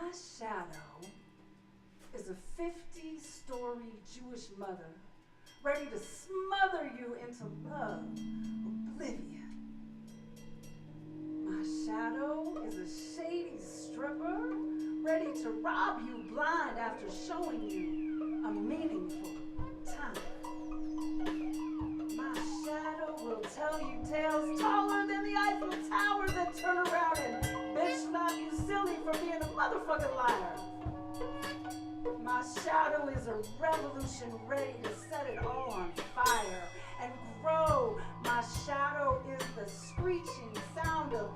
My shadow is a 50-story Jewish mother ready to smother you into love, oblivion. My shadow is a shady stripper ready to rob you blind after showing you a meaningful time. My shadow will tell you tales taller than the Eiffel Tower, then turn around and bitch slap you silly for being a motherfucking liar. My shadow is a revolution ready to set it all on fire and grow. My shadow is the screeching sound of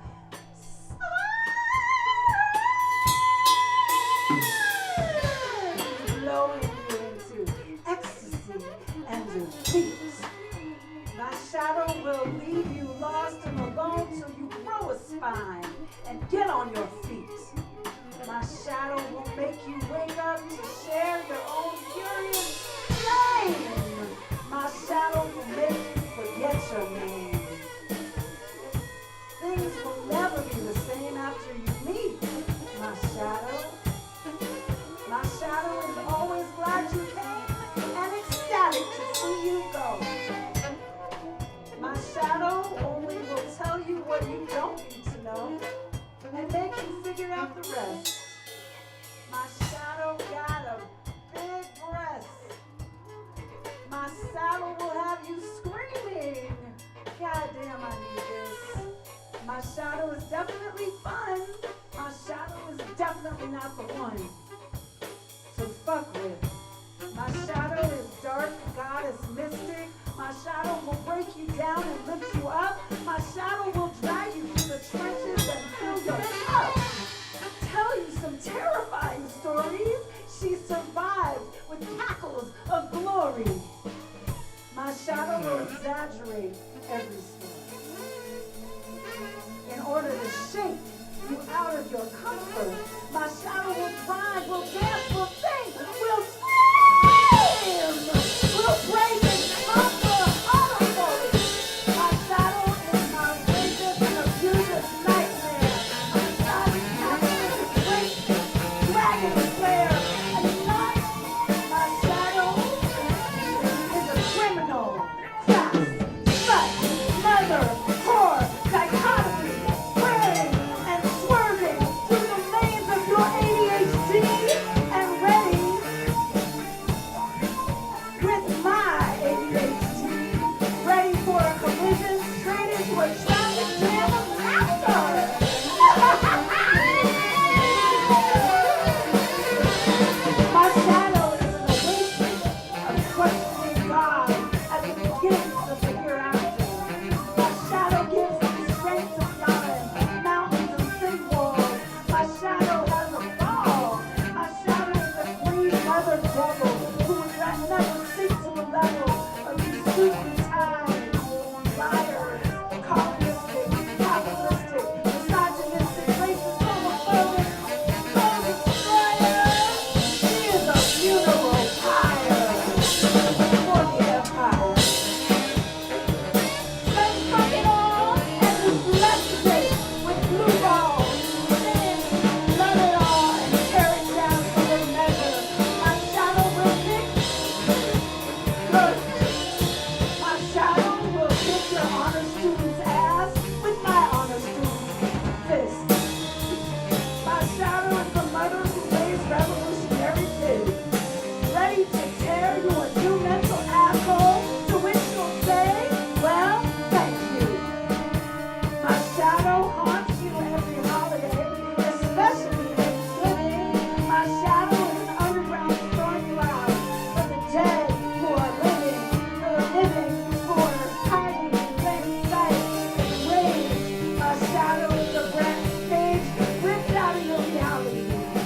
blowing you into ecstasy and defeat. My shadow will leave you lost and alone till you grow a spine and get on your feet. My shadow will make you wake up to share your own furious flame. My shadow will make you forget your name. Things will never be the same after you meet my shadow. My shadow is always glad you came and ecstatic to see you go. My shadow only will tell you what you don't need to know and make you figure out the rest. My shadow got a big breast. My saddle will have you screaming. God damn, I need this. My shadow is definitely fun. My shadow is definitely not the one. cackles of glory. My shadow will exaggerate every story in order to shake you out of your comfort. My shadow will drive, will dance, will sing, will scream, will break and conquer utterly. My shadow is my racist and abusive nightmare. My shadow is racist, dragon slayer, and not my shadow is a criminal, crass, slut, mother, whore, dichotomy, swearing and swerving through the lanes of your ADHD and ready with my ADHD, ready for a collision straight into a traffic jam of laughter. My shadow is an awakening of questioning God at the beginnings of the hereafter. My shadow gives me strength to climb mountains and city walls. My shadow has a fall. My shadow is a green mother devil who would never sink to the level of you super-tired liars, communistic, capitalistic, misogynistic, racist, homophobic, soul destroyer. She is a funeral pyre for the empire. Let's fuck it all and just bless it with blue balls. Then love it all and tear it down for good measure. My shadow will kick good. My shadow will kick your honor student's ass with my honor student's fist. My shadow is the mother who raised revolutionary pigs, ready to tear you a new mental asshole, to which you'll say, well, thank you. My shadow haunts you every holiday, especially Thanksgiving. My shadow is an underground storm cloud for the dead who are living, for the living who are hiding in plain sight and rage. My shadow is a blank stage ripped out of your reality.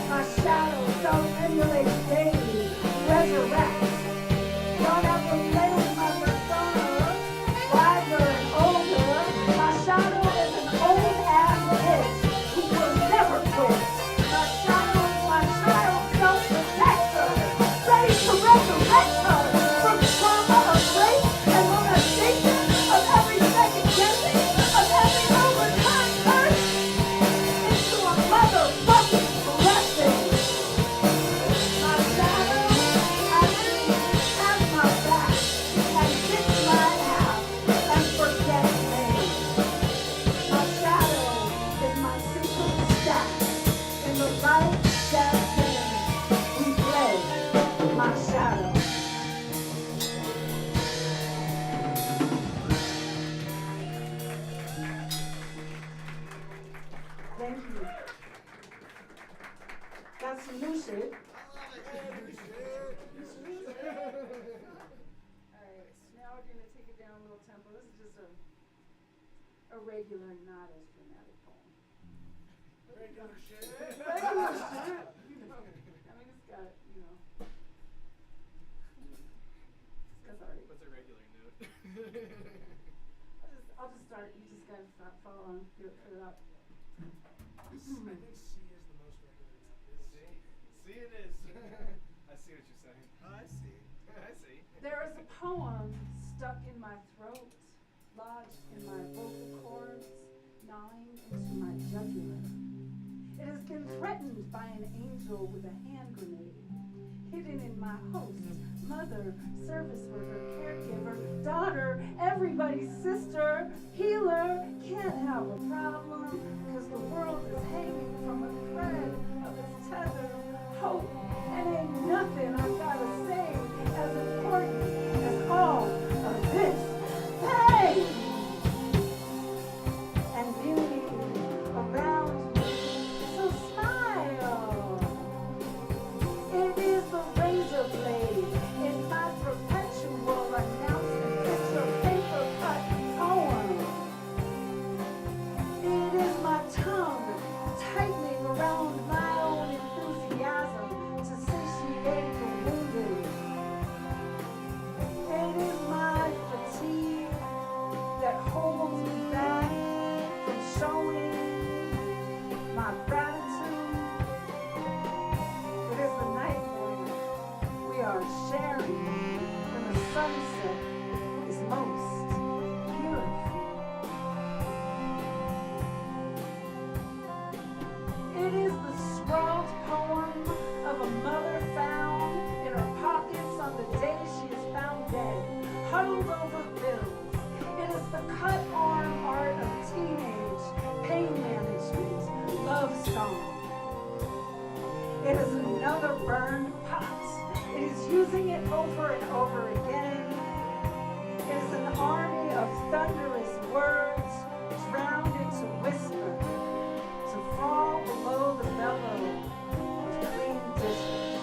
My shadow self-emulates daily, resurrects. Don't ever play with my persona, wiser and older. My shadow is an old-ass bitch who will never quit. My shadow is my child self-protector, ready to resurrect her from the trauma of rape and molestation, of every second guessing, of every overturned curse, into a motherfucking blessing. My shadow has my back and kicks my ass and forgets me. My shadow is my secret stack in the light that we play. My shadow. Thank you. That's some new shit. Alright, so now we're going to take it down a little tempo. This is just a regular, not as dramatic poem. Regular shit. Regular shit, you know. I mean, it's got, you know. It's got alright. What's a regular note? I'll just start. You just gotta follow on. Fill it up. I think C is the most regular note. See it is. I see what you're saying. I see. I see. There is a poem stuck in my throat, lodged in my vocal cords, gnawing into my jugular. It has been threatened by an angel with a hand grenade, hidden in my host, mother, service worker, caregiver, daughter, everybody's sister, healer. Can't have a problem because the world is hanging from a thread of its tethered hope, and ain't nothing I gotta say as important as all of this pain and beauty around me. So smile. It is the razor blade in my perpetual announcement. It's a paper cut poem. It is my tongue tightening around my own enthusiasm. sunset is most beautiful. It is the scrawled poem of a mother found in her pockets on the day she is found dead, huddled over pills. It is the cut arm art of teenage pain management, love song. It is another burned pot. It is using it over and over again. It is an army of thunderous words drowned into whisper to fall below the bellow of clean dishes.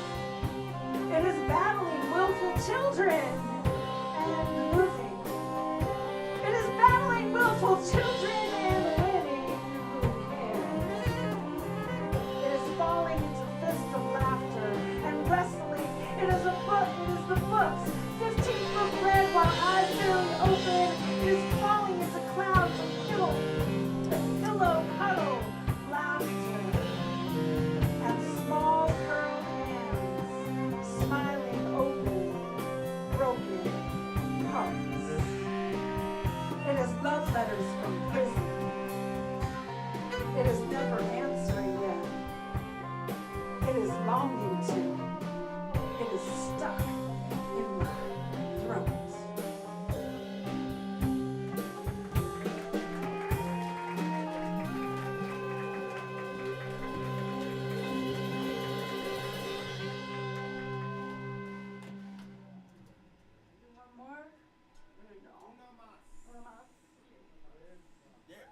It is battling willful children and losing. It is battling willful children and winning. Who cares? It is falling into fists of laughter and wrestling. It is a book. It is the books. 15-foot read while eyes barely open. It is falling into clouds of pillow cuddle laughter and small curled hands smiling open broken hearts. It is love letters from prison. It is never answering them. It is longing to. It is stuck in my throat. One more? There we go. One más. Yeah.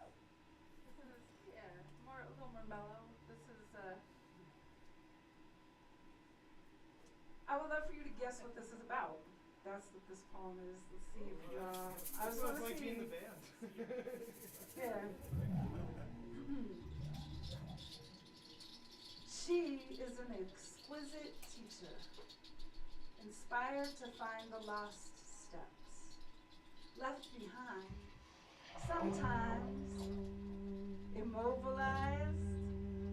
This is, a little more mellow. This is, I would love for you to guess what this is about. That's what this poem is. Let's see if you, I was So going it's to like see. being in the band. Yeah. She is an exquisite teacher, inspired to find the lost steps, left behind, sometimes immobilized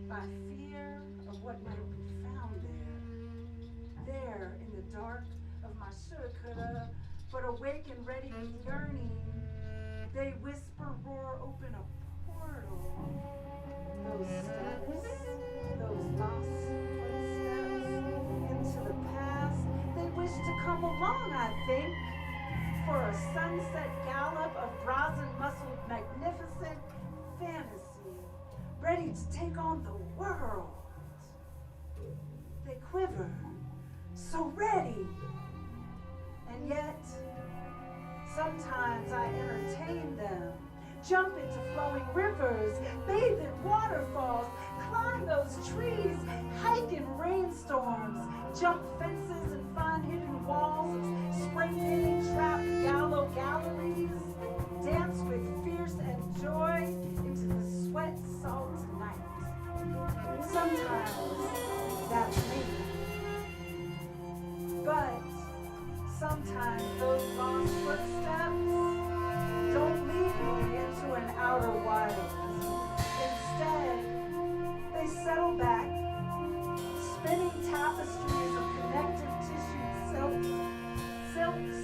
by fear of what might be found there. There in the dark of my shoulda, coulda, but awake and ready with yearning, they whisper, roar, open a portal. Those steps, those lost footsteps into the past, they wish to come along, I think, for a sunset gallop of brazen-muscled, magnificent fantasy, ready to take on the world. They quiver, so ready, and yet sometimes I entertain them, jump into flowing rivers, bathe in waterfalls, climb those trees, hike in rainstorms, jump fences and find hidden walls of spring-fitting trapped galleries, dance with fierce and joy into the sweat salt night. Sometimes that's me. But sometimes those lost footsteps don't lead me into an outer wild. Instead, they settle back, spinning tapestries of connective tissue silks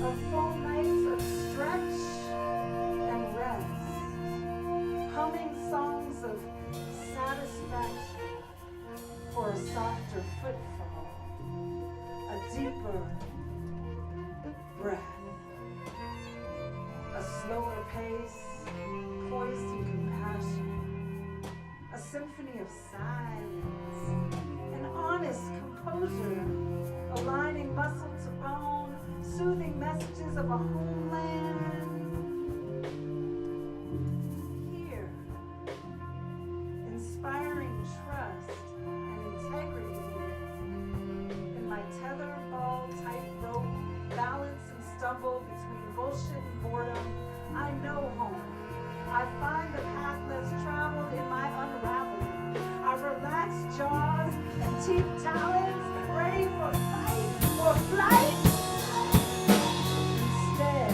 of full nights of stretch and rest, humming songs of satisfaction for a softer footfall, a deeper breath, a slower pace, poised in compassion, a symphony of silence, an honest composure, aligning muscle to bone, soothing messages of a homeland. Here, inspiring trust and integrity in my tetherball tightrope, balance and stumble between bullshit and boredom. I know home. I find the path less traveled in my unraveling. I relax jaws and teeth talons, ready for fight or flight. Instead,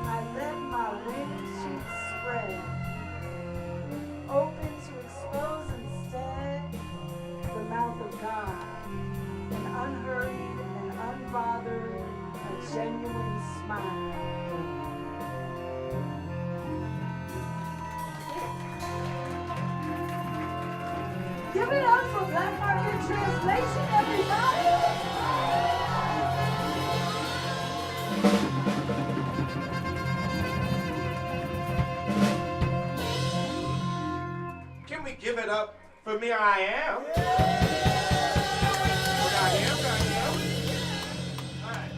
I let my wing sheets spread, open to expose instead the mouth of God, an unhurried a genuine smile. Give it up for Black Market Translation, everybody! Can we give it up for me? I am. All right.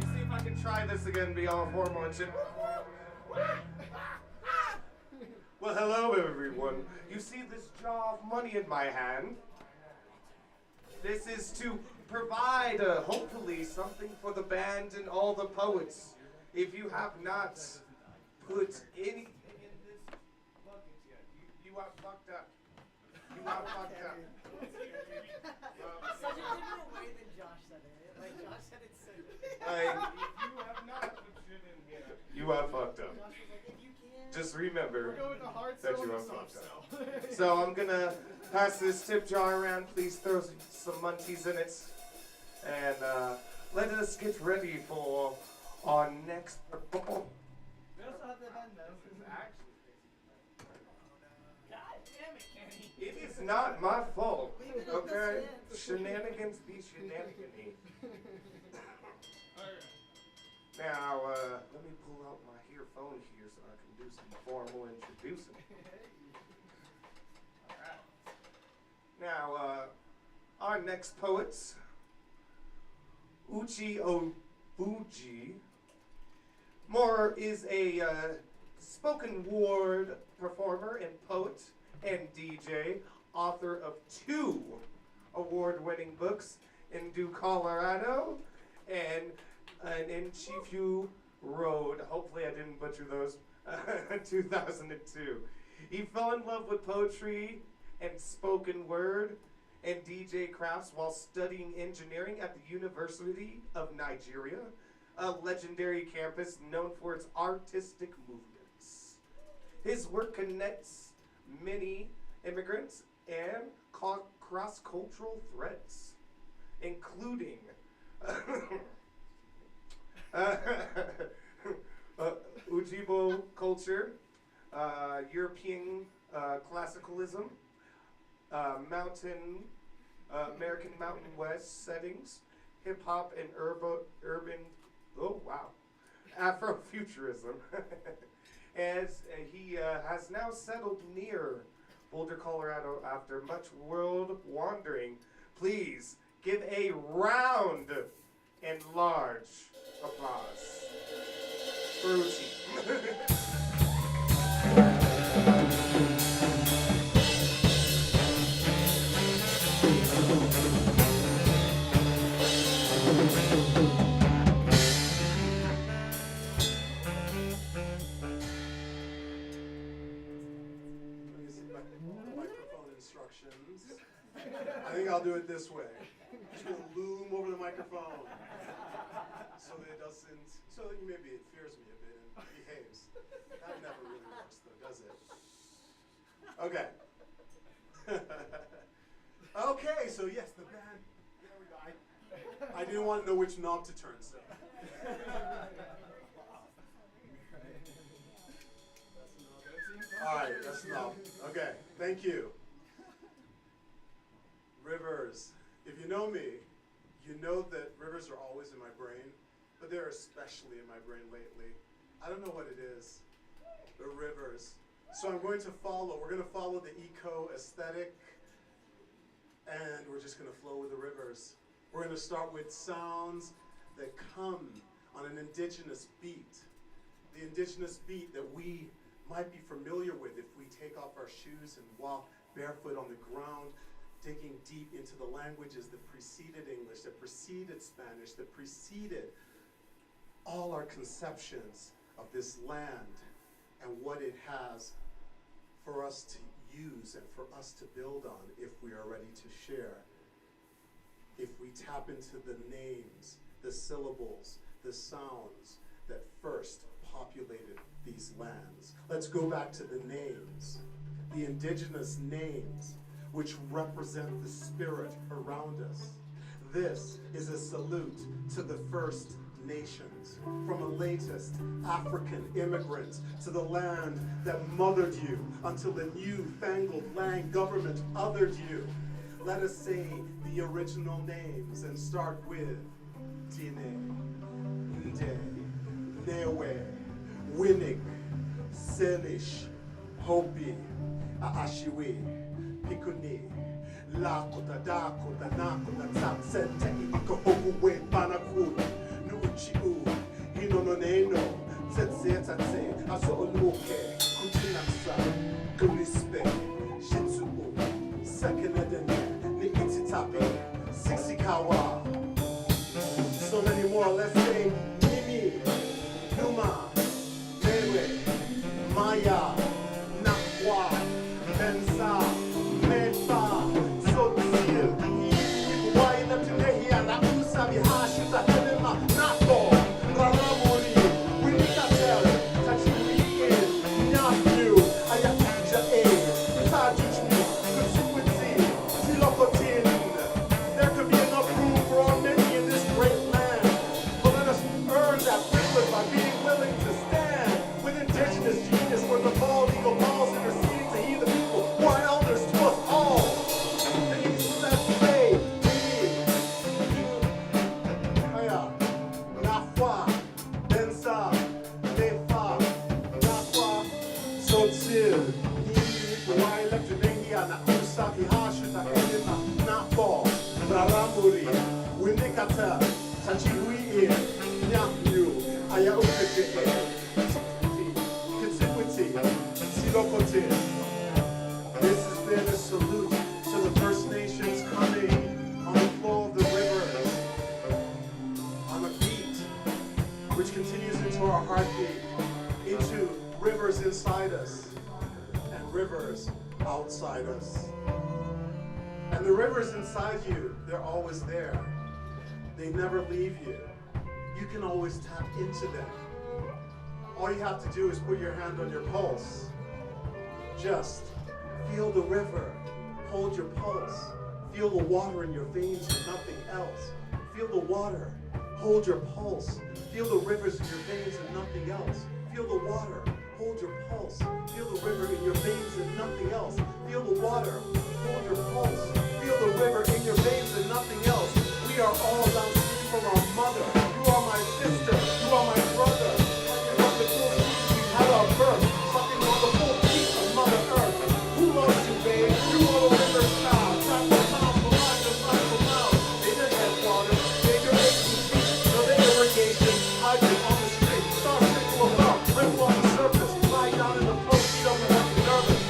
Let me see if I can try this again. Be all hormones. Well, hello, everyone. You see this jar of money in my hand? This is to provide, hopefully, something for the band and all the poets. If you have not put anything in this bucket yet, you are fucked up. You are fucked up. Such a different way than Josh said it. Like Josh said it so If you have not put shit in here, you are fucked up. Josh was like, if you can. Just remember Go with the hard that sell you and are the soft fucked up. sell. So I'm gonna pass this tip jar around. Please throw some munchies in it. And let us get ready for our next performance. We also have the band though. God damn it, Kenny. It is not my fault, Leave it up to okay? chance. Shenanigans be shenanigans. Now, let me pull out my earphone here so I can do some formal introducing. Alright. Now, our next poets, Uchi Obuji, more is a spoken word performer and poet and DJ, author of 2 award-winning books in Du Colorado and in Chiefview Road. Hopefully I didn't butcher those. 2002. He fell in love with poetry and spoken word and DJ crafts while studying engineering at the University of Nigeria, a legendary campus known for its artistic movements. His work connects many immigrants and cross-cultural threads, including Ojibwe culture, European classicalism, American Mountain West settings, hip hop and urban, oh wow, Afrofuturism. As he has now settled near Boulder, Colorado after much world wandering. Please give a round and large applause for Uchi. Microphone instructions. I think I'll do it this way. I'm just gonna loom over the microphone so that it doesn't, so that maybe it fears me a bit and behaves. That never really works though, does it? Okay. Okay, so yes, the band. There we go. I didn't want to know which knob to turn, so. All right, that's enough. Okay, thank you. Rivers. If you know me, you know that rivers are always in my brain, but they're especially in my brain lately. I don't know what it is. The rivers. So we're going to follow the eco aesthetic, and we're just going to flow with the rivers. We're going to start with sounds that come on an indigenous beat. The indigenous beat that we might be familiar with if we take off our shoes and walk barefoot on the ground, digging deep into the languages that preceded English, that preceded Spanish, that preceded all our conceptions of this land and what it has for us to use and for us to build on if we are ready to share. If we tap into the names, the syllables, the sounds that first populated these lands. Let's go back to the names, the indigenous names, which represent the spirit around us. This is a salute to the first nations, from the latest African immigrant to the land that mothered you until the newfangled land government othered you. Let us say the original names and start with Tine, Nde, Newe, Winning, Selish, Hopi, Aashiwe, Pikuni, Lakota, Dakota, Nakota, Tatsente, Ikahokuwe, Banaku, Nuuchiu, Hinononeno, Tetse, Tate, Asooluke, Kutinaksa, Gulispe, Shitsuo, Sekanedene, Niititapi, Sixikawa. So many more, let's say Mimi, Numa, Mewe, Maya, Nakwa, Bensa, Mefa, Sotil, Waina Tunehia, Nakusa, Bihashuta, Helena, Nako, Raramuri, Winikatel, Tachiwi, Nyafu, Ayakuja A, Tajuchmi, Kusukwiti, Tilokotin. There could be enough room for all many in this great land. But let us earn that privilege by being willing to stand with indigenous genius where the bald eagle balls interceding to heal the people who are elders to us all. Please, let's say, Aya, Nafwa, Bensa, Lefa, Nafwa, Sotil, Nini, Waila, Tunehia, Nakusa, Bihashuta, Elima, Nafo, Raramuri, Winikata, Tachiwi, Nyapyu, Ayaukete, Kitsukwiti, Silokote. This has been a salute to the First Nations coming on the flow of the rivers, on a beat which continues into our heartbeat, into rivers inside us and rivers outside us. And the rivers inside you, they're always there. They never leave you. You can always tap into them. All you have to do is put your hand on your pulse. Just feel the river. Hold your pulse. Feel the water in your veins and nothing else. Feel the water. Hold your pulse. Feel the rivers in your veins and nothing else. Feel the water. Hold your pulse. Feel the river in your veins and nothing else. Feel the water. Hold your pulse. Feel the river in your veins and nothing else. We are all downstream from our mother. You are my sister. You are my brother. Sucking on the full seas we had our birth. Sucking on the full feet of Mother Earth. Who loves you, babe? You are the river's child. Tap for mouth, for life, just like for mouth. They didn't have water. They your feet. No, they irrigation. Hydrant on the street. Start trickle above. Ripple on the surface. Lie down in the flow. Feet up and like nervous.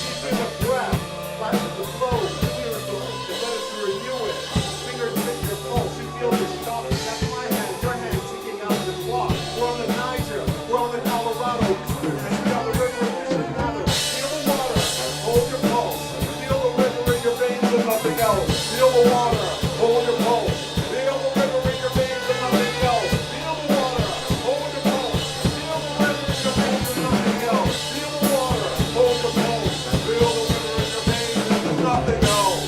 Deep in the breath. Life is the flow. Clear as the leaf. The better to renew it. Fingers hit your pulse. You feel the shock. That's my hand. Your hand ticking out the clock. We're on the Niger. We're on the Colorado. We are the river of Mission Valley. Feel the water. Hold your pulse. Feel the river in your veins and nothing else. Feel the water. Hold your pulse. Feel the river in your veins and nothing else. Feel the water. Hold your pulse. Feel the river in your veins and nothing else. Feel the water. Hold your pulse. Feel the river in your veins and nothing else.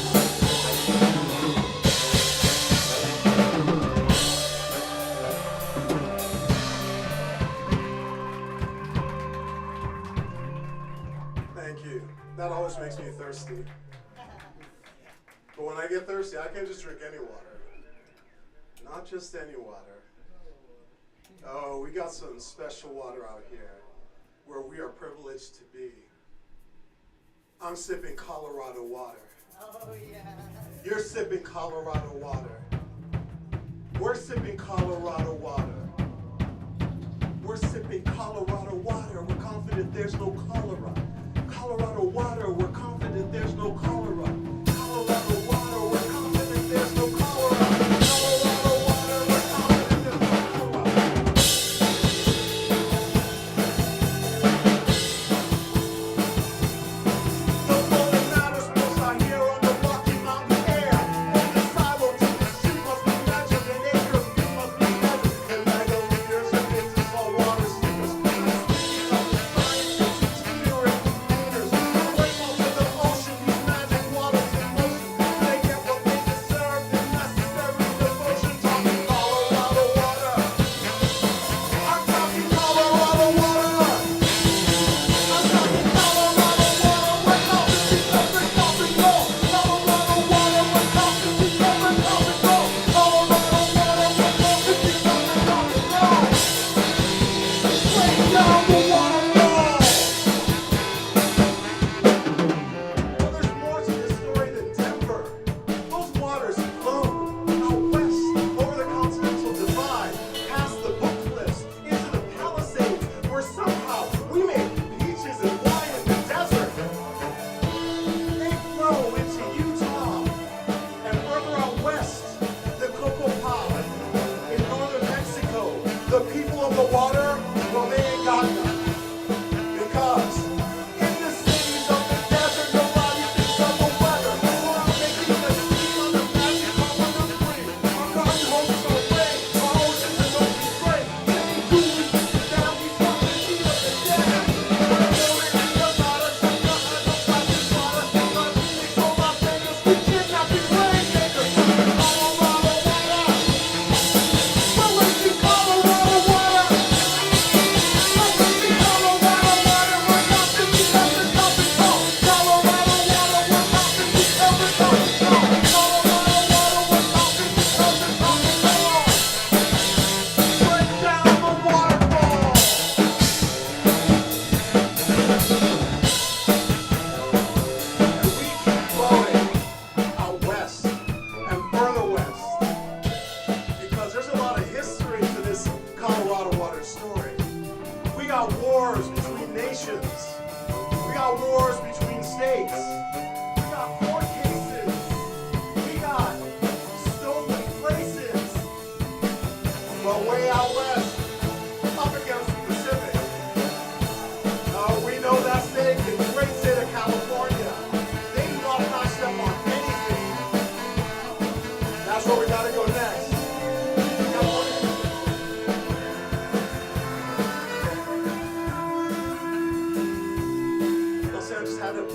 Thank you. That always makes me thirsty. But when I get thirsty, I can't just drink any water. Not just any water. Oh, we got some special water out here where we are privileged to be. I'm sipping Colorado water. Oh, yeah. You're sipping Colorado water. We're sipping Colorado water. We're sipping Colorado water. We're confident there's no cholera. Colorado water, we're confident there's no cholera. Colorado water, we're confident there's no cholera. Colorado water, we're confident there's no cholera. The golden matters most are here on the Rocky Mountain air. From the silo to the shoot must be measured, an acre of view must be measured. And mega leaders and into saltwater seekers. Speaking of the science and engineering leaders, great multi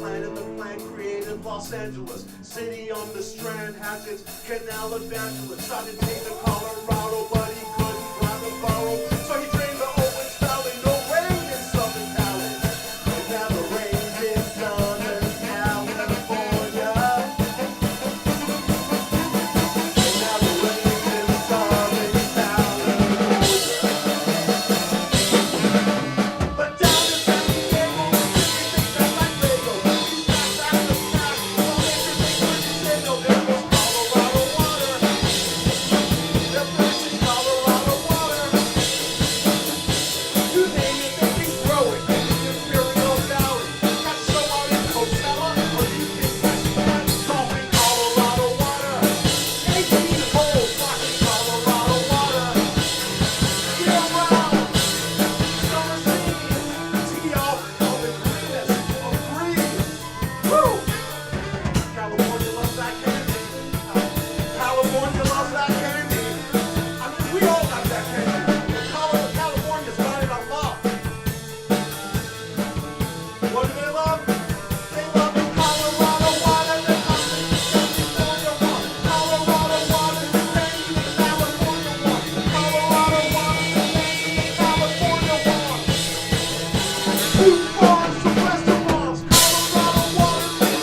plan, and the plan created Los Angeles. City on the Strand has its canal evangelist. Tried to take the Colorado, but he couldn't drive the borrow. So he drained the Owens Valley. No rain in Southern Cali. And now the rain's in Southern California. And now the rain's in Southern California. But down in San Diego, everything's just like Lego. These guys out the sky, all they can make when you say no. There goes Colorado water. They're pushing Colorado water. You name it, they can grow it in the Imperial Valley. Got show out in Coachella, or you can catch that coffee Colorado water. 18 holes talking Colorado water. Year round, summer scene. Tee off on the greenest of greens. Woo! California loves that candy. California loves that candy. I mean, we all got that candy. California's got it a lot. What do they love? They love the Colorado water. They love the California water. Colorado water, the California water. Colorado water, the California water. Food bars to restaurants. Colorado water, the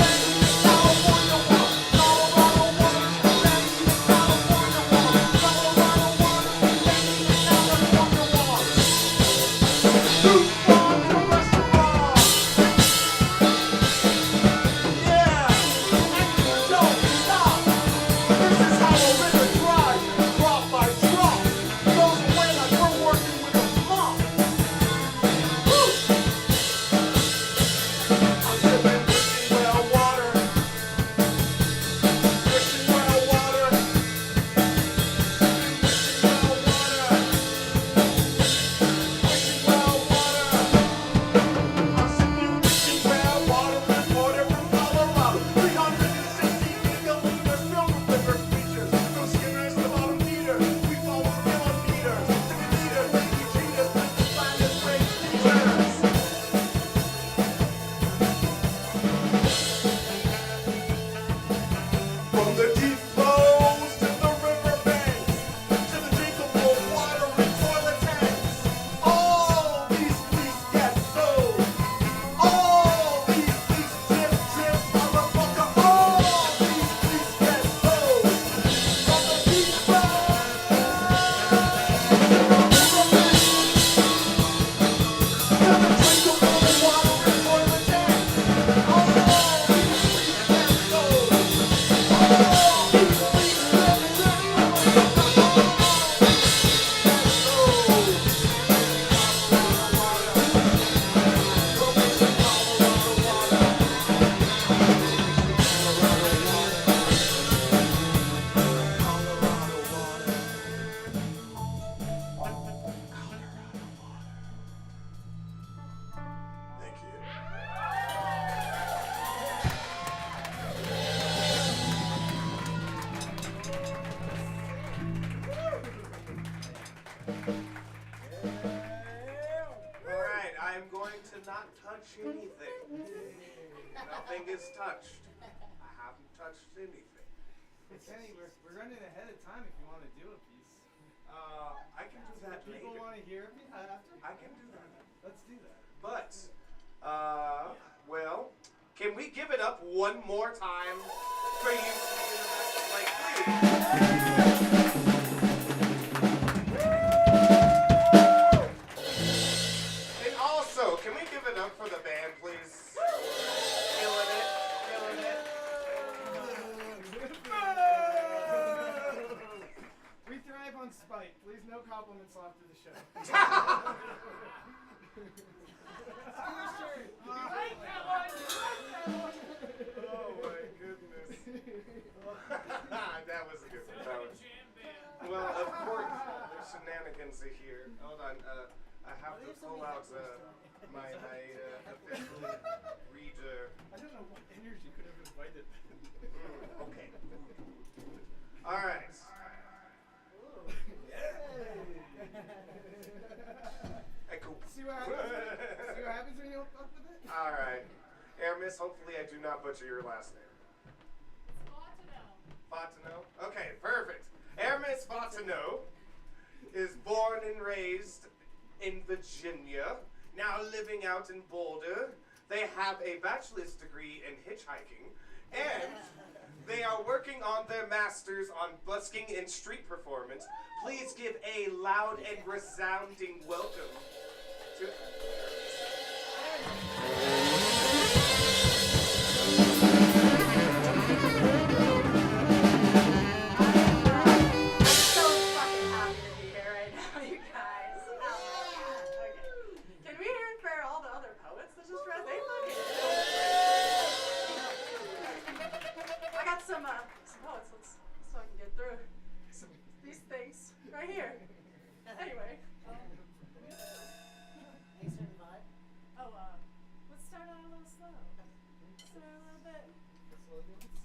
California water. Colorado water, the California water. Colorado water, the California water. Food bars to restaurants. Yeah, and don't stop. This is how a river dries, drop by drop. Goes away like we're working with a mop. Woo! I'm sipping wishing well water. Wishing well water. Wishing well water. Wishing well water. I'm sipping wishing well water. Reported from Colorado. 360 gigaliters filled with river features. From skimmers to bottom feeders. We follow kilometers. To the meters, we treat us like the finest great features. From the deep flows to the river banks, to the drinkable water in toilet tanks, all these fleets get sold. All these fleets drip, drip, motherfucker. All these fleets get sold. From the deep flows to the river banks, to the drinkable water in toilet tanks, all these fleets get sold. Thank you. All right, I'm going to not touch anything. Nothing is touched. I haven't touched anything. Kenny, we're running ahead of time if you want to do a piece. I can do that People later. want to hear me after? I can do that. Let's do that. But, well, can we give it up one more time for you? Like, please. And also, can we give it up for the band, please? Killing it, killing it. We thrive on spite. Please, no compliments after the show. Oh my goodness. That was a good one. That was. Well, of course, there's shenanigans here. Hold on, I have to pull out my official reader. I don't know what energy could have invited. Okay. All right. Echo. See what happens? See what happens when you don't fuck with it? All right. Aramis, hopefully I do not butcher your last name. Fontenot. Okay, perfect. Aramis Fontenot is born and raised in Virginia, now living out in Boulder. They have a bachelor's degree in hitchhiking, and they are working on their masters on busking and street performance. Please give a loud and resounding welcome to right here. Anyway. Let's start out a little slow. Start a little bit.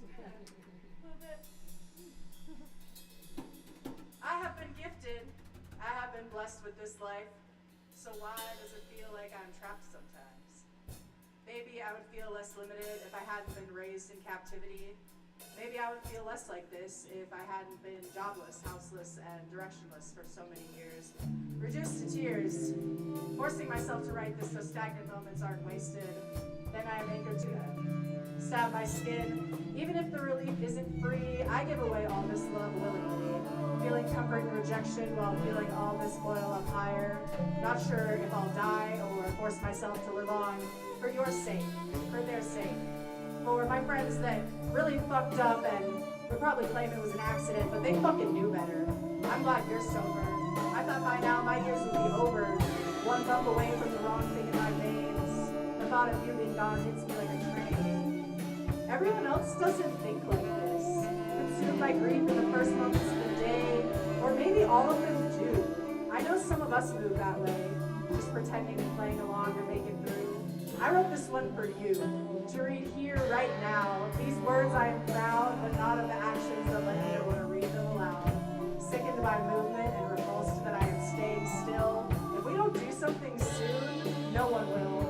Yeah, a little bit. I have been gifted. I have been blessed with this life. So why does it feel like I'm trapped sometimes? Maybe I would feel less limited if I hadn't been raised in captivity. Maybe I would feel less like this if I hadn't been jobless, houseless, and directionless for so many years. Reduced to tears, forcing myself to write this so stagnant moments aren't wasted. Then I am anchored to them. Stab my skin. Even if the relief isn't free, I give away all this love willingly. Feeling comfort and rejection while feeling all this oil up higher. Not sure if I'll die or force myself to live on. For your sake, for their sake. For my friends that really fucked up and would probably claim it was an accident, but they fucking knew better. I'm glad you're sober. I thought by now my years would be over. One bump away from the wrong thing in my veins. The thought of you being gone hits me like a train. Everyone else doesn't think like this. Consumed by grief in the first moments of the day. Or maybe all of them do. I know some of us move that way. Just pretending and playing along to make it through. I wrote this one for you, to read here right now. These words I am proud, but not of the actions that led me to want to read them aloud. Sickened by movement and repulsed that I am staying still. If we don't do something soon, no one will.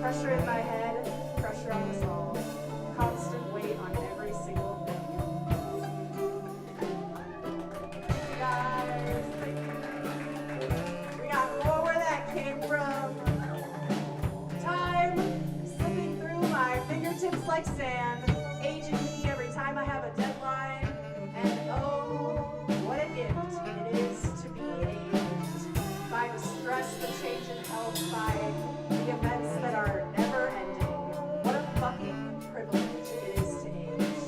Pressure in my head, pressure on us all. Constant weight on every single thing. Guys, thank you. We got more where that came from. Slipping through my fingertips like sand, aging me every time I have a deadline. And oh, what a gift it is to be aged by the stress, the change in health, by the events that are never ending. What a fucking privilege it is to age.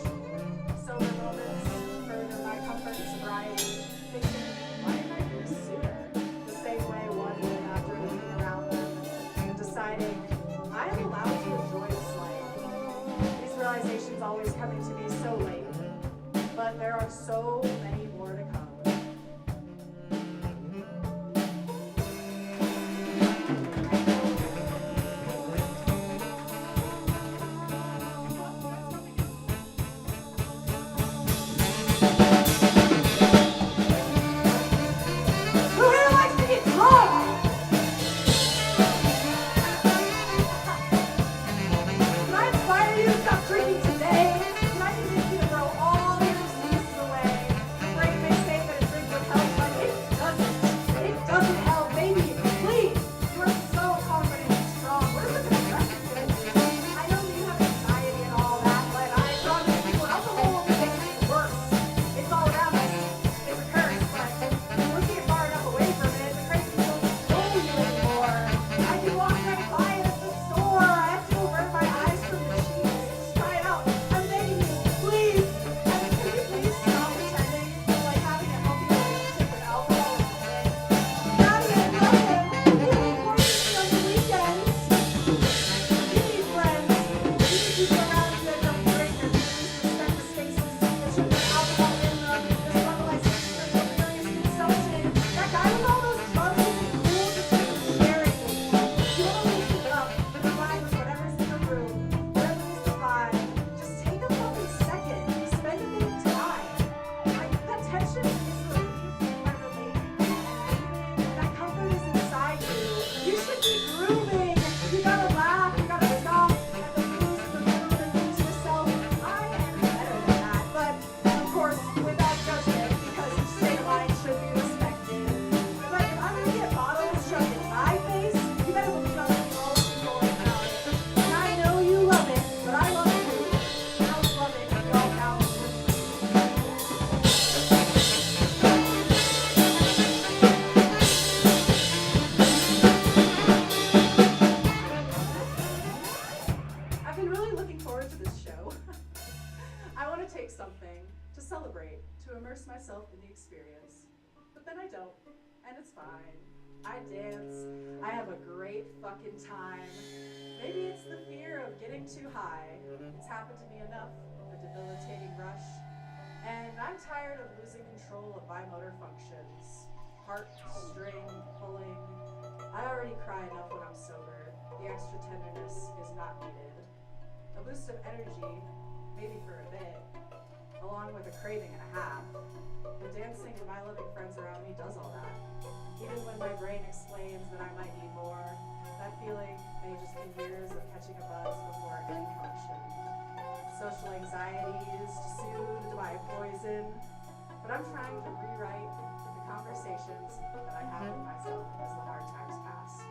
Sober moments further my comfort and sobriety, thinking, why didn't I do this sooner? The same way one would after looking around them and deciding, I am allowed to enjoy this life. These realizations always coming to me so late, but there are so many more to come. Who here likes to get drunk? Can I inspire you to stop drinking today? Can I convince you to throw all your excuses away? Your brain may say something to celebrate, to immerse myself in the experience. But then I don't, and it's fine. I dance, I have a great fucking time. Maybe it's the fear of getting too high. It's happened to me enough, the debilitating rush. And I'm tired of losing control of my motor functions. Heart, string, pulling. I already cry enough when I'm sober. The extra tenderness is not needed. A boost of energy, maybe for a bit, along with a craving and a half. But dancing with my loving friends around me does all that. Even when my brain explains that I might need more, that feeling may just be years of catching a buzz before any function. Social anxiety is soothed by poison, but I'm trying to rewrite the conversations that I have with myself as the hard times pass.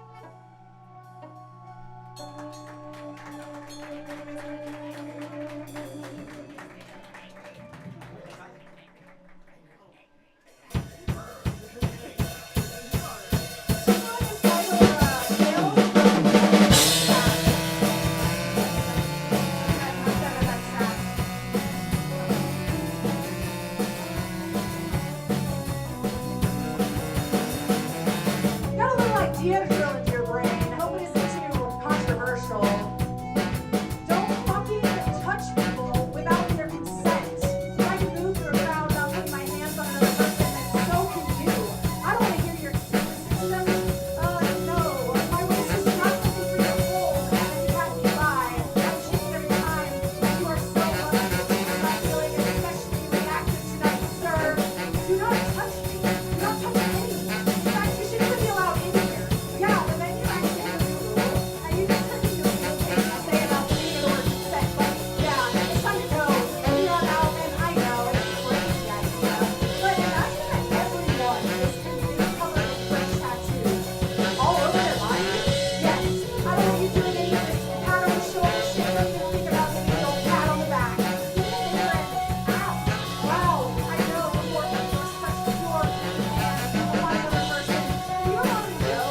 Got a little idea to drill into your brain. I hope it isn't too controversial. Don't fucking touch people without their consent. I can move through a crowd without putting my hands on another person, and so can you. I don't want to hear your excuses. No. My waist is not something for you to hold, and then you pass me by. I'm shaking every time. You are so lucky. I'm feeling especially reactive tonight, sir. Do not touch me. Do not touch me. In fact, you shouldn't be allowed in here. Yeah, the venue I stay in is cool, and you can turn me to a field case and say about me in order to consent, but yeah, it's time to go. We are out, and I know it's a crazy idea, but imagine that everyone is covered in French tattoos all over their body. Yes, I don't want you doing any of this pat on the shoulder shit where people think about me and don't pat on the back. Ow, wow, I know before people are such pure and people find another person. You don't want to know.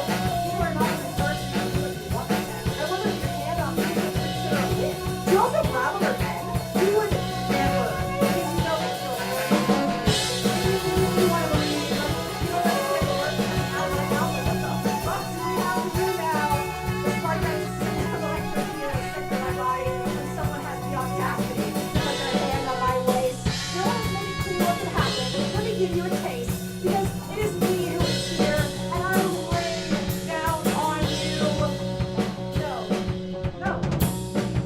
You are not the first person to want them. I wonder if your hand on me is considered it. Do you also grab other men? You would never. Because you know it's your Maybe you want to believe, but you don't understand the words coming out of my mouth. What the fuck do we have to do now? The spark that is singing from electricity that is sent to my body when someone has the audacity to put their hand on my waist. No one has made it clear what could happen. Let me give you a taste. Because it is me who is here, and I will rain down on you. No.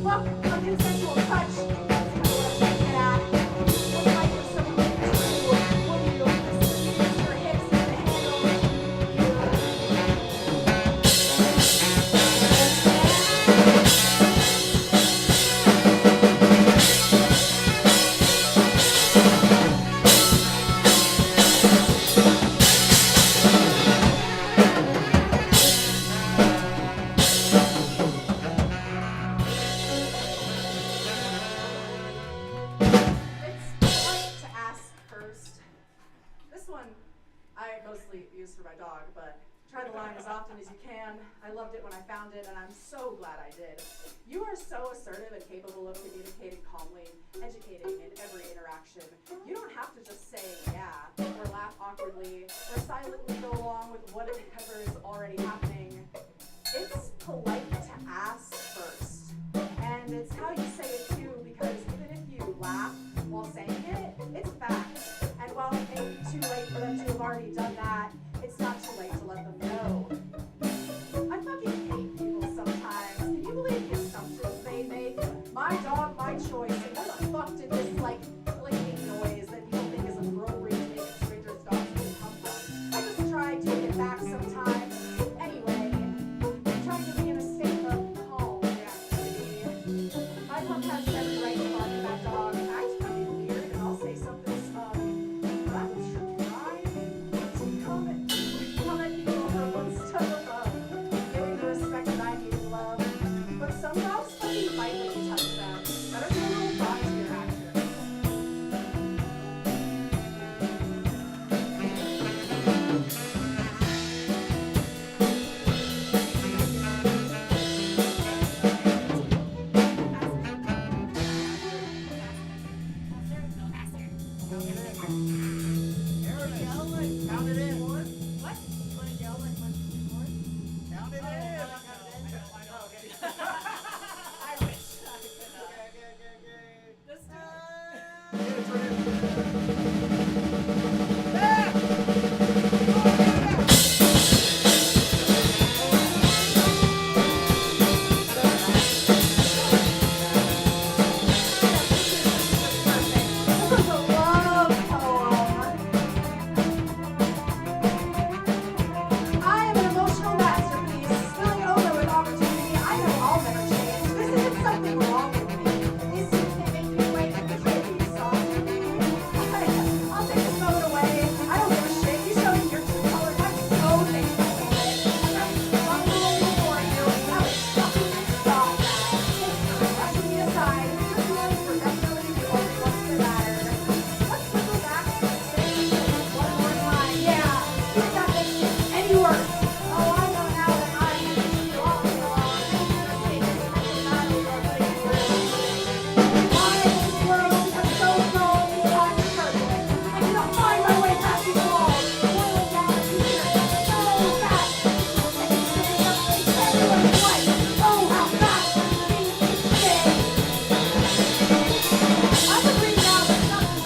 Look, a consensual touch. That's kind of what I'm getting at. What would like if someone did this to you? Would you use your hips and the handle? It's polite to ask first. This one I mostly use for my dog, but try the line as often as you can. I loved it when I found it, and I'm so glad I did. You are so assertive and capable of communicating calmly, educating in every interaction. You don't have to just say yeah, or laugh awkwardly, or silently go along with whatever is already happening. It's polite to ask first. And it's how you say it too, because even if you laugh while saying it, it's fact. And while it may be too late for them to have already done that, it's not too late to let them know. I fucking hate people sometimes. Can you believe the assumptions they make? My dog, my choice. And where the fuck did this, clicking noise that people think is appropriate to make a stranger's dog's name come from? I just try doing it back sometimes. Anyway, I'm trying to be in a state of calm reactivity. My pup has every right to bark at that dog. Acts fucking weird, and I'll say something smug. But I'm trying to come Count it in. What? Count it in. I wish I could. This This is a love poem. I am an emotional masterpiece, spilling it over with opportunity. I know I'll never change. This isn't something wrong with me. These things can make me wait for the baby soft to me. I'll take this moment away. I don't give a shit. You showed me your true colors. I'm so thankful for it. I'm a little before you. That was fucking stop that. Thanks for brushing me aside. Your feelings were definitely the only ones that mattered. Let's circle back to the same thing one more time. Yeah, see if that makes it any worse. Oh, I know now that I need you all along. Thank you for taking the battle you're putting through. Why this world has so grown these times of turbulence. I cannot find my way past these walls. Boiling down to here so fast. Taking sitting up and everyone's life. Oh, how fast things can change. I'm agreeing now that nothing's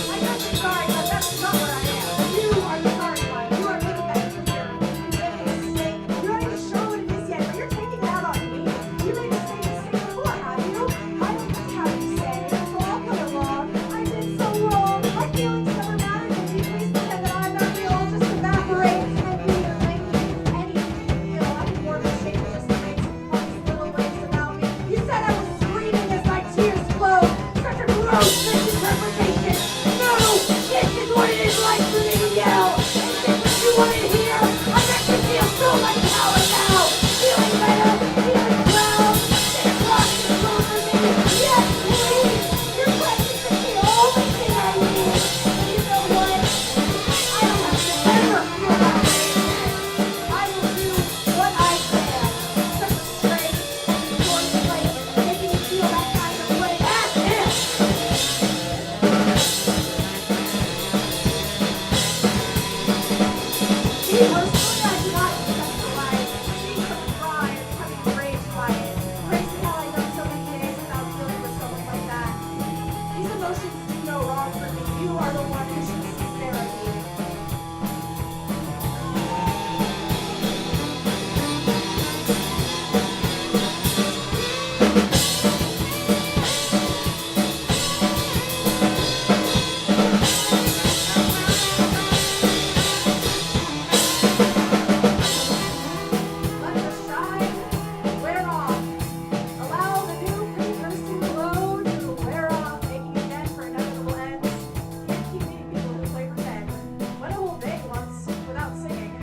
I guess I'm sorry, but that's not what I am. You are the sorry one. You are putting that in here. You made a mistake. You don't even show what it is yet, but you're taking it out on me. You made a mistake before, have you? I don't just have to say, so I'll play along. I did so wrong. My feelings never mattered to me. Please pretend that I'm not real. I'll just evaporate and be your anything you feel. I'm more than ashamed of just the ways all these little ways about me. You said I was screaming as my tears flowed. Such a gross misinterpretation. No, this is what it is like for me to yell. Is this what you wanted to hear? I actually feel so much power now. Feeling better, feeling proud. This rock is over me. Yes, please. Your presence is the only thing I need. And you know what? I don't have to ever feel that way again. I will do what I can. Such a strange and short place, making me feel that kind of way. As if me personally, I do not accept the life. Seeing someone cry and becoming enraged by it. Crazy how I go so many days without feeling for someone like that. These emotions do no wrong for me. You are the one who should seek therapy. Let the shine wear off. Allow the new precursing glow to wear off, making an end for inevitable ends. Can't keep meeting people who play pretend. Went a whole day once without singing.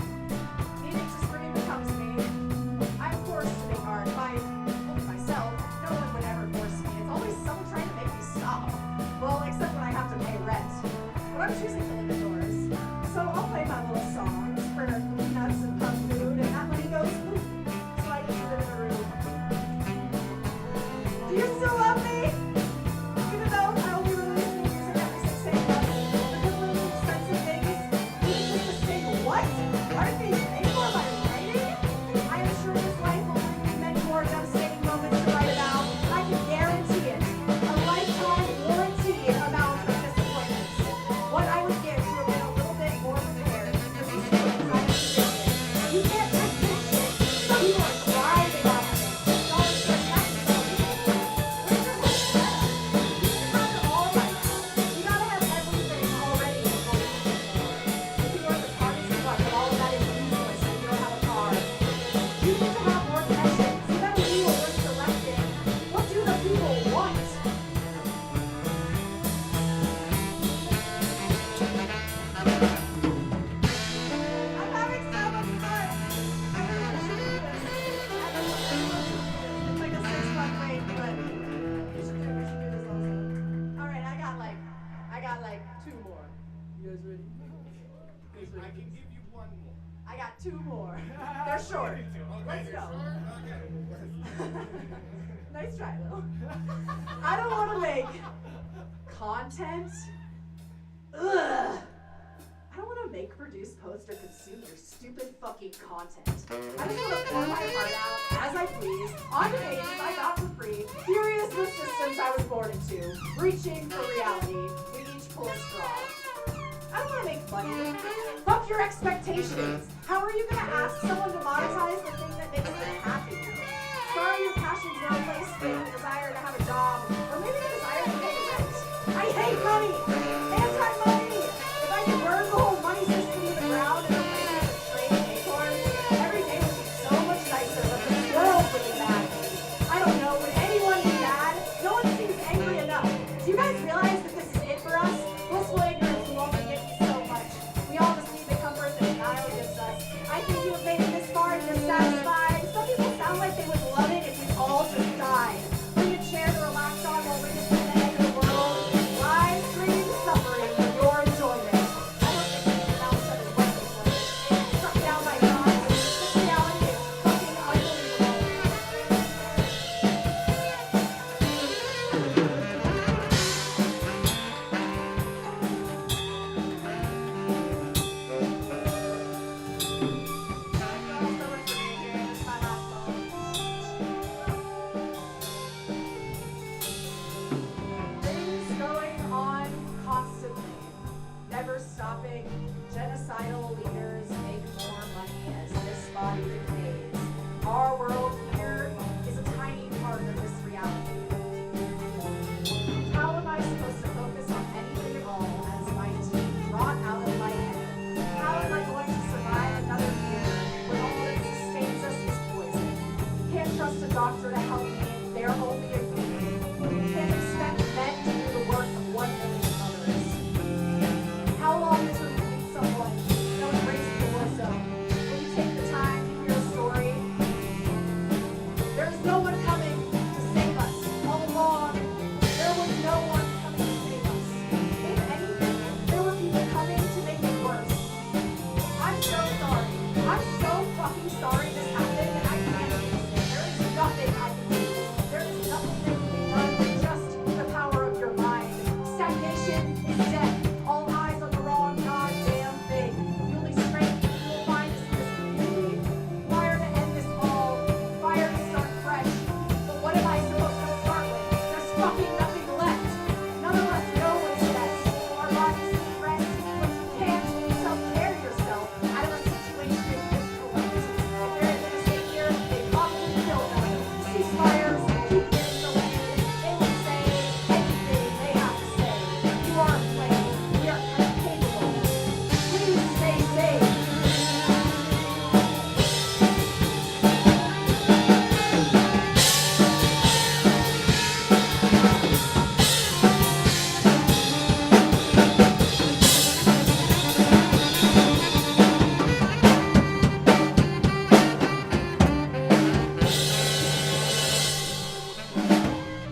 Meaning to scream becomes me. I'm forced to make art by only myself. No one would ever force me. It's always someone trying to make me stop. Well, except when I have to pay rent. But I'm choosing to live indoors. So I'll play my little songs for nuts and pub food, and that money goes poof. So I get to live in a room. Do you still love me? Even though I only release new music every 6 a.m. Because of the expensive things, you can just sing what? Aren't these paid for by writing? I am sure this life will bring me many more devastating moments to write about. I can guarantee it. A lifetime warranty amount of disappointments. What I would give to have been a little bit more prepared for these feelings I have predicted. You can't just this shit. Some people are thriving off of it. Dollars for tax credit. Where's your whole setup? You should have it all right now. You gotta have everything already in order to get more. If you are the hardest of luck, but all of that is useless if you don't have a car. You need to have more connections. You gotta be what we're selecting. What do the people want? I'm having so much fun. I really should do this. It's like a 6-month wait, but we should do this also. All right, I got like 2 more. You guys ready? I can give you one more. I got 2 more. They're short. Let's go. Nice try, though. I don't want to make content Ugh. I don't want to make, produce, post, or consume your stupid fucking content. I just want to pour my heart out, as I please, onto pages I got for free, furious with systems I was born into, reaching for reality. We each pull a straw. I don't want to make money. Fuck your expectations. How are you going to ask someone to monetize the thing that makes them happy? Sorry, your passions are replaced with the desire to have a job, or maybe the desire to pay rent. I hate money. Anti-money. If I could burn the whole money system to the ground and replace it with trading acorns, every day would be so much nicer, but the world would be mad. I don't know. Would anyone be mad? No one seems angry enough. Do you guys realize that this is it for us? Blissful ignorance will only get you so much. We all just need the comfort that denial gives us. I think you have made it this far and you're satisfied. Some people sound like they would love it if we all just died. Bring a chair to relax on while we're just in the end of the world. Live stream suffering for your enjoyment. I don't think we can pronounce that as well as it. Struck down by God. This reality is fucking unbelievable. Things going on constantly, never stopping. Genocidal leaders make more money as this body decays. Our world here is a tiny part of this reality. How am I supposed to focus on anything at all as my team rot out of my head? How am I going to survive another year when all that sustains us is poison? Can't trust a doctor to help me. They're only a human. Can't expect men to do the work of 1 million others. How long until you meet someone that would raise the war zone? Will you take the time to hear a story? There is no one coming to save us. All along, there was no one coming to save us. If anything, there were people coming to make it worse. I'm so sorry. I'm so fucking sorry this happened and I can't fix it. There is nothing I can do. There is nothing that can be done with just the power of your mind. Stagnation is death. All eyes on the wrong goddamn thing. The only strength you will find is in this community. Fire to end this all. Fire to start fresh. But what am I supposed to start with? There's fucking nothing left. None of us know what's next. Our bodies need rest, but you can't self-care yourself out of a situation this corrupt. If they're gonna stay here, they probably kill them. Ceasefires, keep getting elected. They will say anything they have to say. You are afraid. We are incapable. Please stay safe.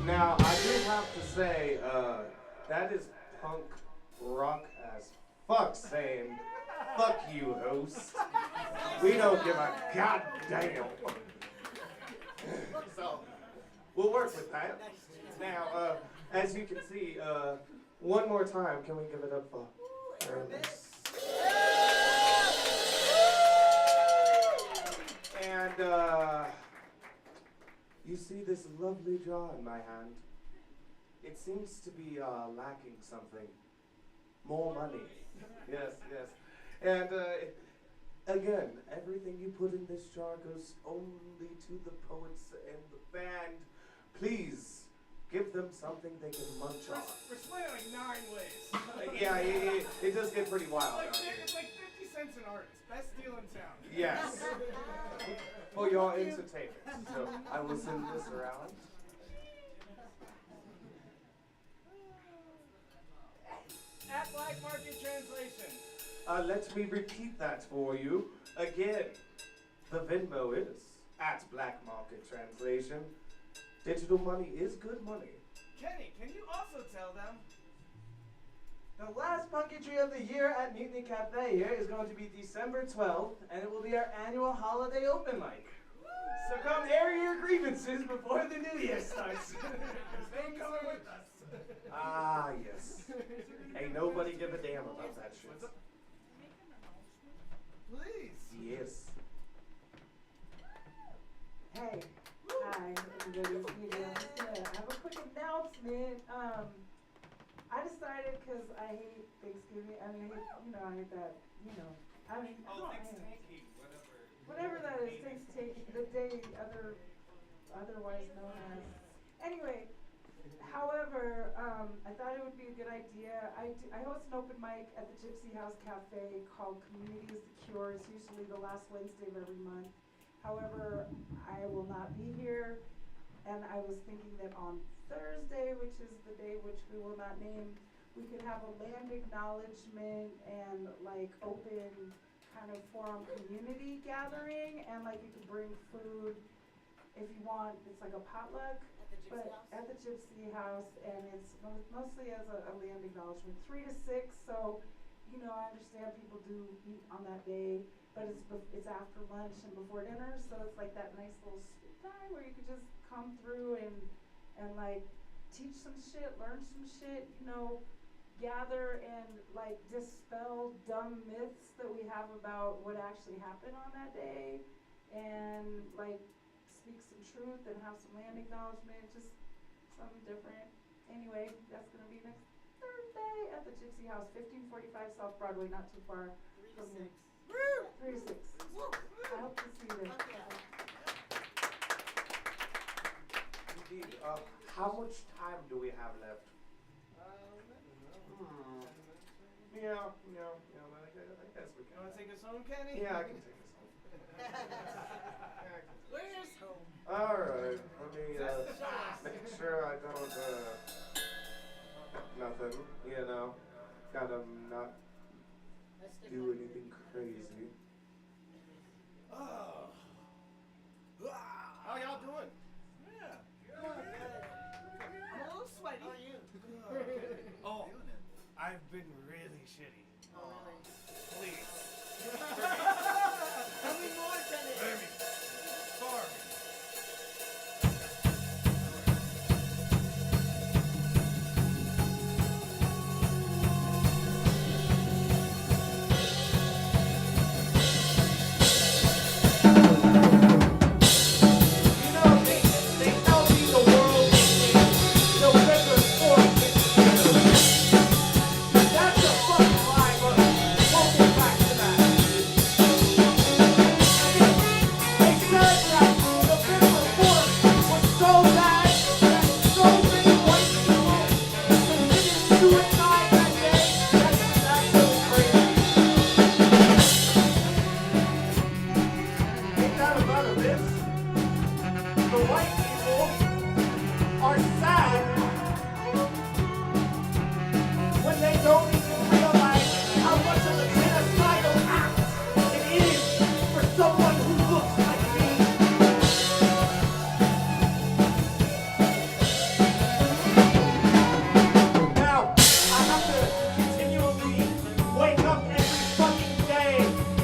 Now, I do have to say, that is punk rock as fuck saying, fuck you, host. We don't give a goddamn. So, we'll work with that. Now, as you can see, one more time, can we give it up for Ernest? And, you see this lovely jar in my hand? It seems to be lacking something. More money. Yes, yes. And again, everything you put in this jar goes only to the poets and the band. Please, give them something they can munch on. We're split it like 9 ways. Yeah, it does get pretty wild out here. It's like 50 cents an artist. Best deal in town. Yes. For your entertainment. So I will send this around. At Black Market Translation. Let me repeat that for you. Again, the Venmo is at Black Market Translation. Digital money is good money. Kenny, can you also tell them? The last punketry of the year at Mutiny Cafe here is going to be December 12th, and it will be our annual holiday open mic. So come air your grievances before the new year starts. Stay coming with us. Ah, yes. Ain't nobody give a damn about that shit. Please. Yes. Hey, hi, everybody. Yeah, I have a quick announcement. I decided because I hate Thanksgiving. I mean, I hate that. I mean, whatever that is, Thanksgiving, the day otherwise known as. Anyway, however, I thought it would be a good idea. I host an open mic at the Gypsy House Cafe called Community is the Cure. It's usually the last Wednesday of every month. However, I will not be here, and I was thinking that on Thursday, which is the day which we will not name, we could have a land acknowledgement and like open kind of forum community gathering, and like you could bring food if you want. It's like a potluck, but at the Gypsy House, and it's mostly as a land acknowledgement, 3 to 6. So, I understand people do eat on that day, but it's after lunch and before dinner, so it's like that nice little sweet time where you could just come through and like teach some shit, learn some shit, gather and like dispel dumb myths that we have about what actually happened on that day, and like speak some truth and have some land acknowledgement, just something different. Anyway, that's gonna be next Thursday at the Gypsy House, 1545 South Broadway, not too far from here. 3 to 6. I hope to see you there. Indeed. How much time do we have left? Yeah, I guess we can. You want to take us home, Kenny? Yeah, I can take us home. Where's home? All right, let me make sure I don't nothing. Gotta not do anything crazy. Oh. How y'all doing? Yeah. I'm a little sweaty. How are you? Oh, I've been really shitty. Oh, really? Please. Tell me more, Dennis. Let me. Sorry. They tell me the world is November 4th. That's a fucking lie, but we'll get back to that. They said that November 4th was so bad that so many white people committed suicide that day. That's absolutely crazy. Ain't that about a bitch? The white people are sad when they don't even realize how much of a genocidal act it is for someone who looks like me. Now, I have to continually wake up every fucking day.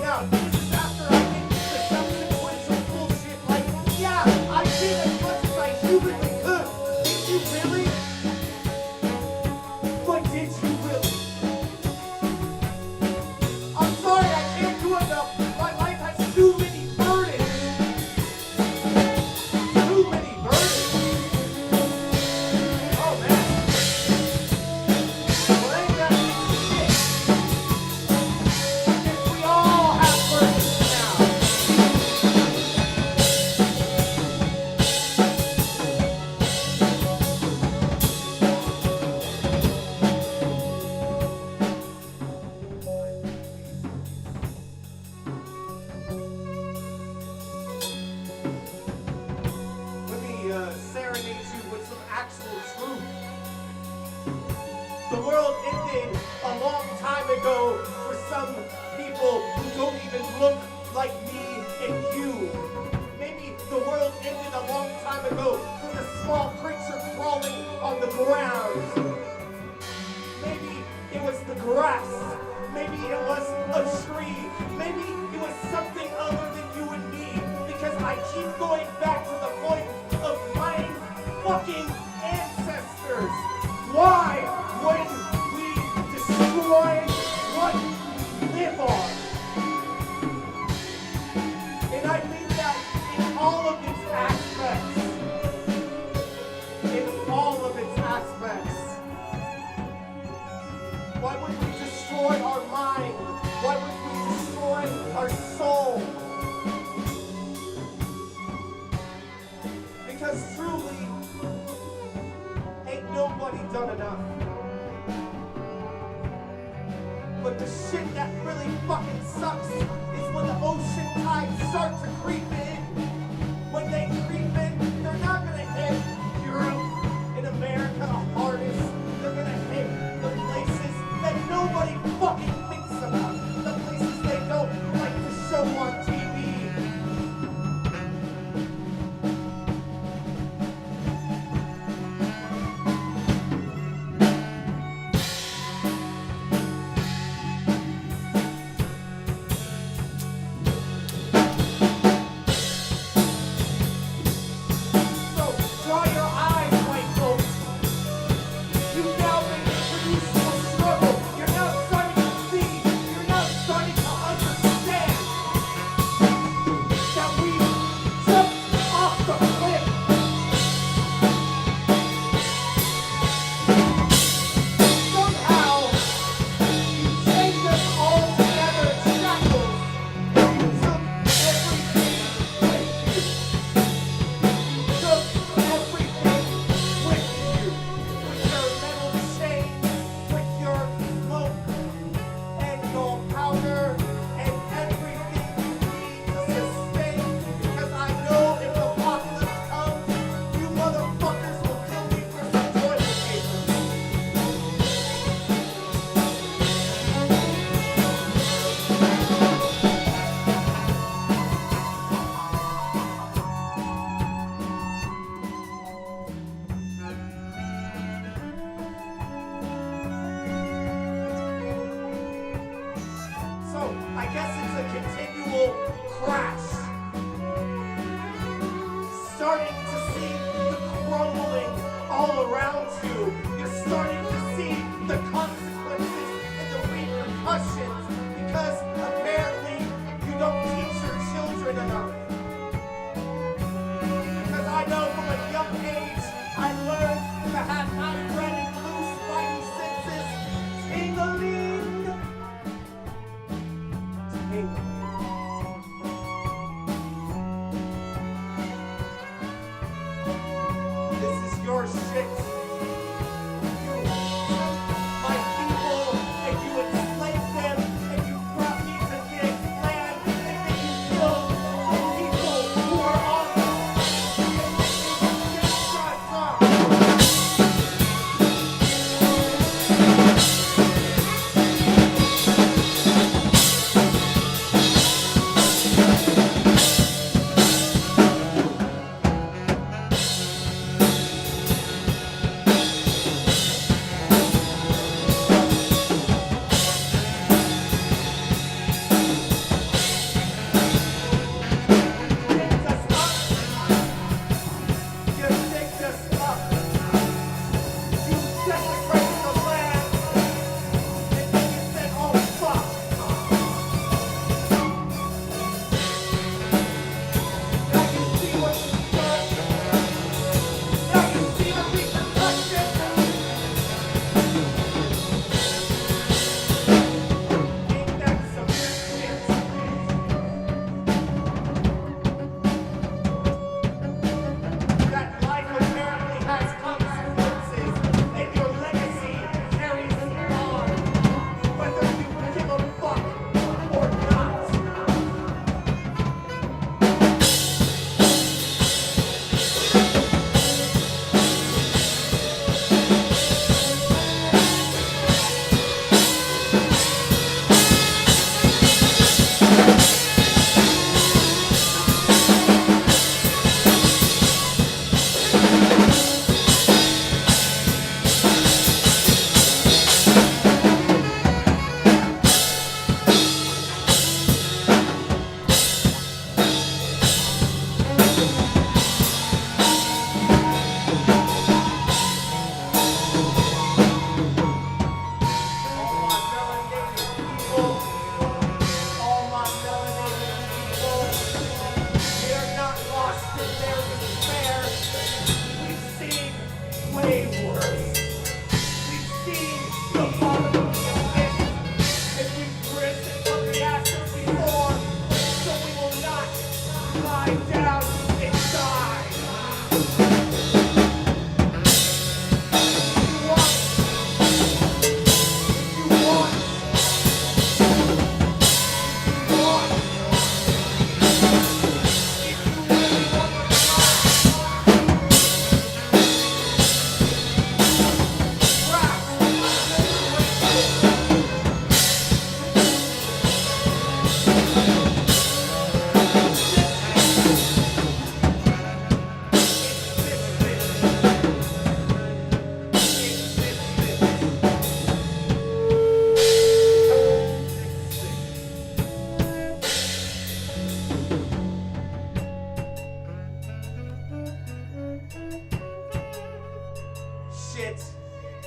Now, this is after I get the subsequential bullshit like, yeah, I did as much as I humanly could. Did you really? But did you really? I'm sorry, I can't do enough. My life has too many burdens. Too many burdens. Oh man. Well, ain't that shit? Because we all have burdens now. Let me serenade you with some actual truth. The world ended a long time ago for some people who don't even look like me and you. Maybe the world ended a long time ago for the small creature crawling on the ground. Maybe it was the grass. Maybe it was a tree. Maybe it was something other than you and me. Because I keep going back money done enough. But the shit that really fucking sucks is when the ocean tides start to creep in. When they creep in, they're not gonna hit Europe and America hardest. They're gonna hit the places that nobody fucking thinks about. The places they don't like to show on TV.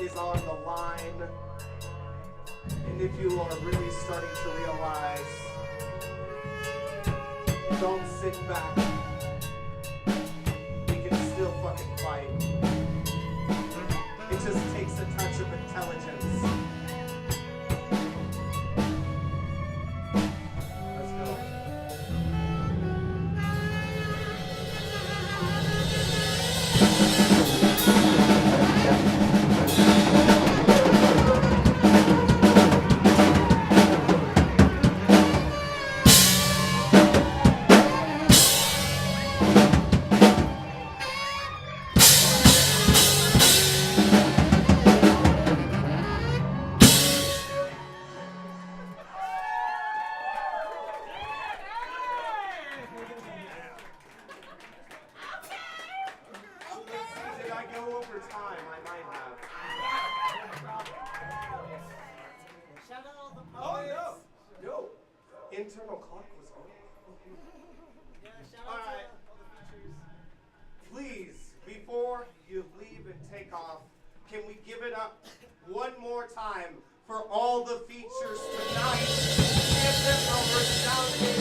is on the line. And if you are really starting to realize, don't sit back. We can still fucking fight. It just takes a touch of intelligence. Let's go. Did I go over time? I might have. Shout out all the Oh, poets. yo. Internal clock was on. Yeah, shout out All right. to all the features. Please, before you leave and take off, can we give it up one more time for all the features tonight? Give them a resounding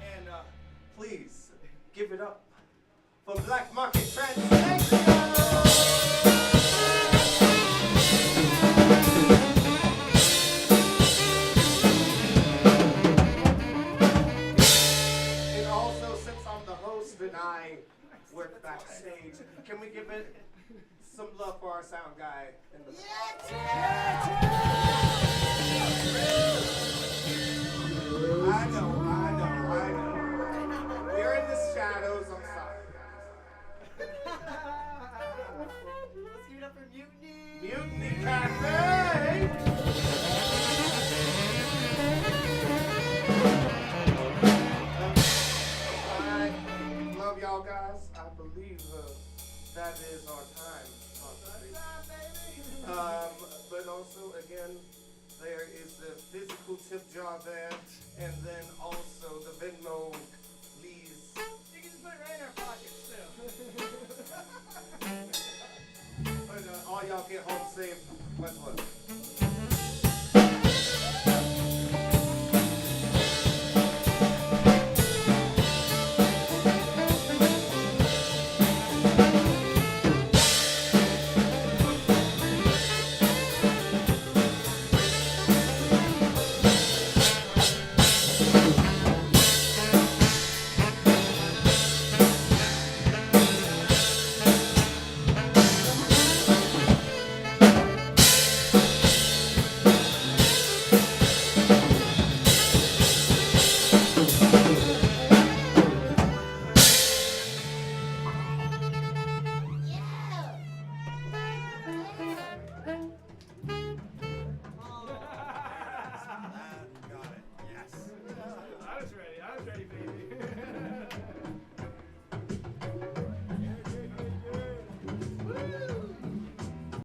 and please give it up for Black Market Translation. And also, since I'm the host and I work backstage, can we give it some love for our sound guy in the I know. You're in the shadows, I'm sorry. Let's give it up for Mutiny. Mutiny Cafe! Alright, love y'all guys. I believe that is our time. But also, again, there is the physical tip jar there, and then also